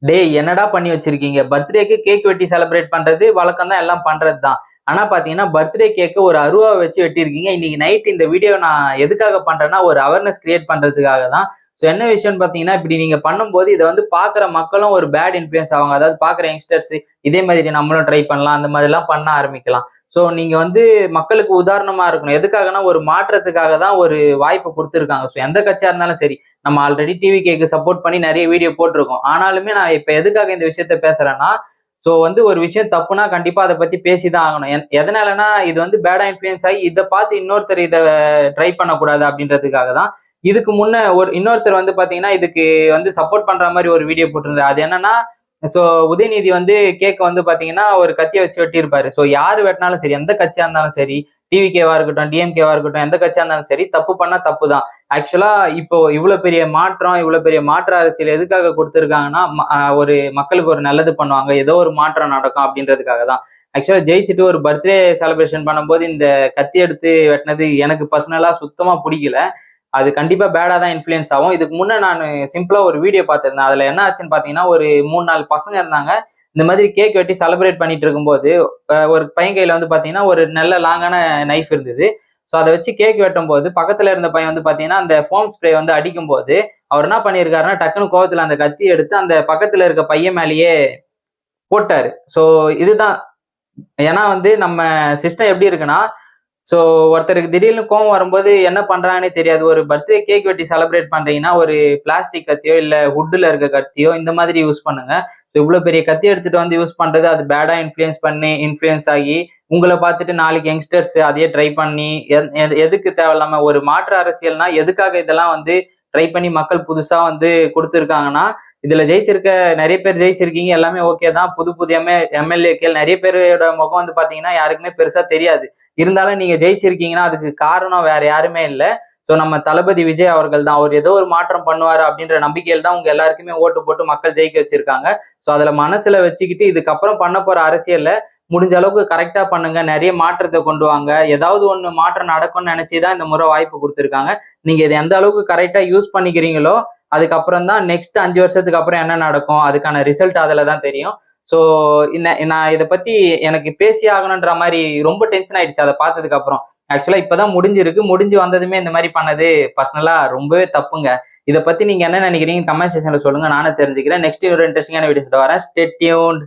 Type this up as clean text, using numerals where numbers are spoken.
டேய் என்னடா பண்ணி வச்சிருக்கீங்க? பர்த்டேக்கு கேக் வெட்டி செலிப்ரேட் பண்றது வழக்கம் தான், எல்லாம் பண்றது தான். ஆனா பாத்தீங்கன்னா, பர்த்டே கேக்க ஒரு அருவாவ வச்சு வெட்டியிருக்கீங்க. இன்னைக்கு நைட் இந்த வீடியோ நான் எதுக்காக பண்றேன்னா, ஒரு அவேர்னஸ் கிரியேட் பண்றதுக்காக தான். என்ன விஷயம்னு பாத்தீங்கன்னா, இப்படி நீங்க பண்ணும்போது இத வந்து பாக்குற மக்களும் ஒரு பேட் இன்ஃப்ளூயன்ஸ் ஆவாங்க. அதாவது பாக்குற யங்ஸ்டர்ஸ் இதே மாதிரி நம்மளும் ட்ரை பண்ணலாம். அந்த மாதிரிலாம் பண்ண ஆரம்பிக்கலாம். நீங்க வந்து மக்களுக்கு உதாரணமா இருக்கணும். எதுக்காகன்னா, ஒரு மாற்றத்துக்காக தான் ஒரு வாய்ப்பு குடுத்துருக்காங்க. எந்த கட்சியா இருந்தாலும் சரி. நம்ம ஆல்ரெடி டிவிகேக்கு சப்போர்ட் பண்ணி நெறைய வீடியோ போட்டிருக்கோம். ஆனாலுமே நான் இப்ப எதுக்காக இந்த விஷயத்த பேசுறேன்னா, வந்து ஒரு விஷயம் தப்புனா கண்டிப்பா அத பத்தி பேசி தான் ஆகணும். எதனாலன்னா, இது வந்து பேடா இன்ஃப்ளூயன்ஸ் ஆகி இத பார்த்து இன்னொருத்தர் இத ட்ரை பண்ணக்கூடாது அப்படின்றதுக்காக தான். இதுக்கு முன்ன இன்னொருத்தர் வந்து பாத்தீங்கன்னா, இதுக்கு வந்து சப்போர்ட் பண்ற மாரி ஒரு வீடியோ போட்டிருந்தாரு. அது என்னன்னா, சோ உதயநிதி வந்து கேக்க வந்து பாத்தீங்கன்னா, ஒரு கத்திய வச்சு வெட்டியிருப்பாரு. யாரு வெட்டினாலும் சரி, எந்த கட்சியா இருந்தாலும் சரி, டிவிகேவா இருக்கட்டும், டிஎம்கேவா இருக்கட்டும், எந்த கட்சியா இருந்தாலும் சரி, தப்பு பண்ணா தப்பு தான். ஆக்சுவலா இப்போ இவ்வளவு பெரிய மாற்றம், இவ்வளவு பெரிய மாற்று அரசியல் எதுக்காக குடுத்திருக்காங்கன்னா, ஒரு மக்களுக்கு ஒரு நல்லது பண்ணுவாங்க. ஏதோ ஒரு மாற்றம் நடக்கும் அப்படின்றதுக்காக தான். ஆக்சுவலா ஜெயிச்சுட்டு ஒரு பர்த்டே செலிப்ரேஷன் பண்ணும்போது இந்த கத்தி எடுத்து வெட்டினது எனக்கு பர்சனலா சுத்தமா புடிக்கல. அது கண்டிப்பா பேடா தான் இன்ஃப்ளூயன்ஸ் ஆகும். இதுக்கு முன்ன நானு சிம்பிளா ஒரு வீடியோ பார்த்திருந்தேன். அதுல என்ன ஆச்சுன்னு பார்த்தீங்கன்னா, ஒரு 3, 4 பசங்க இருந்தாங்க. இந்த மாதிரி கேக் வெட்டி செலிப்ரேட் பண்ணிட்டு இருக்கும்போது, ஒரு பையன் கையில வந்து பார்த்தீங்கன்னா, ஒரு நல்ல லாங்கான நைஃப் இருந்தது. அத வச்சு கேக் வெட்டும்போது, பக்கத்துல இருந்த பையன் வந்து பார்த்தீங்கன்னா, அந்த ஃபோம் ஸ்ப்ரே வந்து அடிக்கும்போது, அவர் என்ன பண்ணியிருக்காருன்னா, டக்குனு கோவத்துல அந்த கத்திய எடுத்து அந்த பக்கத்துல இருக்க பையன் மேலேயே போட்டாரு. இதுதான். ஏன்னா வந்து நம்ம சிஸ்டம் எப்படி இருக்குன்னா, ஒருத்தருக்கு திடீர்னு கோவம் வரும்போது என்ன பண்றாங்கன்னே தெரியாது. ஒரு பர்த்டே கேக் வெட்டி செலிப்ரேட் பண்றீங்கன்னா, ஒரு பிளாஸ்டிக் கத்தியோ, இல்ல வுட்ல இருக்க கத்தியோ இந்த மாதிரி யூஸ் பண்ணுங்க. இவ்ளோ பெரிய கத்தி எடுத்துட்டு வந்து யூஸ் பண்றது, அது பேடா இன்ஃப்ளூயன்ஸ் ஆகி, உங்கள பார்த்துட்டு நாளைக்கு யங்ஸ்டர்ஸ் அதையே ட்ரை பண்ணி, எதுக்கு தேவையில்லாம ஒரு மாற்று அரசியல்னா, எதுக்காக இதெல்லாம் வந்து ட்ரை பண்ணி மக்கள் புதுசா வந்து குடுத்துருக்காங்கன்னா, இதுல ஜெயிச்சிருக்க நெறைய பேர் ஜெயிச்சிருக்கீங்க. எல்லாமே ஓகே தான். புது புது எம்எல்ஏக்கள் நெறைய பேரோட முகம் வந்து பார்த்தீங்கன்னா, யாருக்குமே பெருசா தெரியாது. இருந்தாலும் நீங்க ஜெயிச்சிருக்கீங்கன்னா, அதுக்கு காரணம் வேற யாருமே இல்ல. நம்ம தளபதி விஜய் அவர்கள் தான். அவர் ஏதோ ஒரு மாற்றம் பண்ணுவாரு அப்படின்ற நம்பிக்கையில தான் உங்க எல்லாருக்குமே ஓட்டு போட்டு மக்கள் ஜெயிக்க வச்சிருக்காங்க. அதுல மனசுல வச்சுக்கிட்டு இதுக்கப்புறம் பண்ண போற அரசியல்ல முடிஞ்ச அளவுக்கு கரெக்ட்டா பண்ணுங்க. நெறைய மாற்றத்த கொண்டு வாங்க. ஏதாவது ஒண்ணு மாற்றம் நடக்கும்னு நெனைச்சு தான் இந்த முறை வாய்ப்பு குடுத்துருக்காங்க. நீங்க இத எந்த அளவுக்கு கரெக்ட்டா யூஸ் பண்ணிக்கிறீங்களோ, அதுக்கப்புறம் தான் நெக்ஸ்ட் 5 வருஷத்துக்கு அப்புறம் என்ன நடக்கும்? அதுக்கான ரிசல்ட் அதுல தான் தெரியும். ஸோ நான் இத பத்தி எனக்கு பேசியே ஆகணுன்ற மாரி ரொம்ப டென்ஷன் ஆயிடுச்சு அத பார்த்ததுக்கு அப்புறம். ஆக்சுவலா இப்பதான் முடிஞ்சிருக்கு. முடிஞ்சு வந்ததுமே இந்த மாரி பண்ணது பர்சனலா ரொம்பவே தப்புங்க. இத பத்தி நீங்க என்ன நெனைக்கிறீங்கன்னு கமெண்ட் செக்ஷன்ல சொல்லுங்க. நானும் தெரிஞ்சுக்கிறேன். நெக்ஸ்ட் ஒரு இன்ட்ரஸ்டிங்கான வீடியோஸ்ல வரேன். Stay tuned.